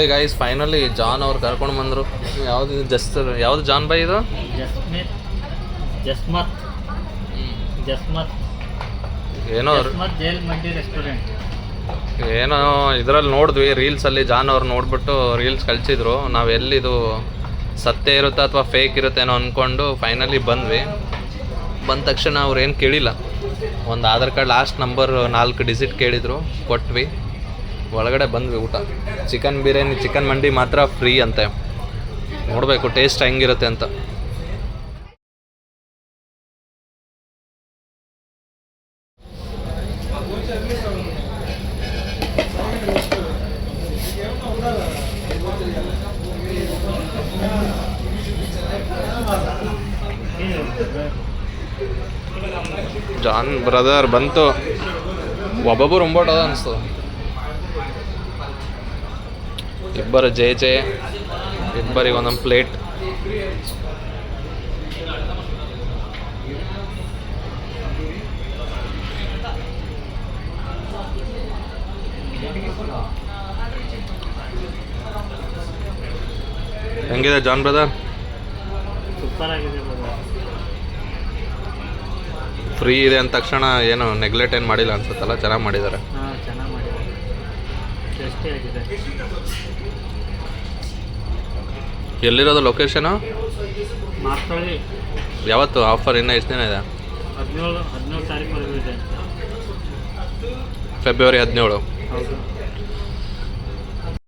ನೋಡಿ guys, finally John ಅವ್ರು ಕರ್ಕೊಂಡು ಬಂದರು. ಯಾವುದು ಯಾವುದು ಜಾನ್ ಬೈ ಇದು? ಜಸ್ಮತ್ ಏನೋ ಜೈಲ್ ಮಂಡಿ ರೆಸ್ಟೋರೆಂಟ್. ಏನೋ ಇದರಲ್ಲಿ ನೋಡಿದ್ವಿ ರೀಲ್ಸಲ್ಲಿ. ಜಾನ್ ಅವ್ರು ನೋಡ್ಬಿಟ್ಟು ರೀಲ್ಸ್ ಕಳಿಸಿದ್ರು. ನಾವು ಎಲ್ಲಿದು ಸತ್ಯ ಇರುತ್ತೆ ಅಥವಾ ಫೇಕ್ ಇರುತ್ತೇನೋ ಅಂದ್ಕೊಂಡು ಫೈನಲಿ ಬಂದ್ವಿ. ಬಂದ ತಕ್ಷಣ ಅವ್ರು ಏನು ಕೇಳಿಲ್ಲ, ಒಂದು Aadhaar card last number 4 digit ಕೇಳಿದರು, ಕೊಟ್ವಿ. ಒಳಗಡೆ ಬಂದ್ವಿ. ಊಟ ಚಿಕನ್ ಬಿರಿಯಾನಿ, ಚಿಕನ್ ಮಂಡಿ ಮಾತ್ರ ಫ್ರೀ ಅಂತೆ. ನೋಡಬೇಕು ಟೇಸ್ಟ್ ಹೆಂಗಿರುತ್ತೆ ಅಂತ. ಜಾನ್ ಬ್ರದರ್ ಬಂತು. ಒಬ್ಬೊಬ್ಬರು ಒಂಬೋಟದ ಅನಿಸ್ತದೆ. ಇಬ್ಬರು ಜೆ ಇಬ್ಬರಿಗೆ ಒಂದೊಂದು ಪ್ಲೇಟ್. ಹೆಂಗಿದೆ ಜಾನ್ ಬ್ರದರ್? ಸೂಪರ್ ಆಗಿದೆ. ಫ್ರೀ ಇದೆ ಅಂದ ತಕ್ಷಣ ಏನು ನೆಗ್ಲೆಕ್ಟ್ ಏನು ಮಾಡಿಲ್ಲ ಅನ್ಸುತ್ತಲ್ಲ, ಚೆನ್ನಾಗಿ ಮಾಡಿದ್ದಾರೆ. ಚೆನ್ನಾಗಿ ಮಾಡಿದ್ದಾರೆ, ಟೇಸ್ಟಿ ಆಗಿದೆ. ಎಲ್ಲಿರೋದು ಲೊಕೇಶನು? ಮಾರ್ಕಳ್ಳಿ. ಯಾವತ್ತು ಆಫರ್? ಇನ್ನೂ ಎಷ್ಟು ದಿನ ಇದೆ? 17 ತಾರೀಕು ಇದೆ. ಫೆಬ್ರವರಿ 17. ಹೌದು.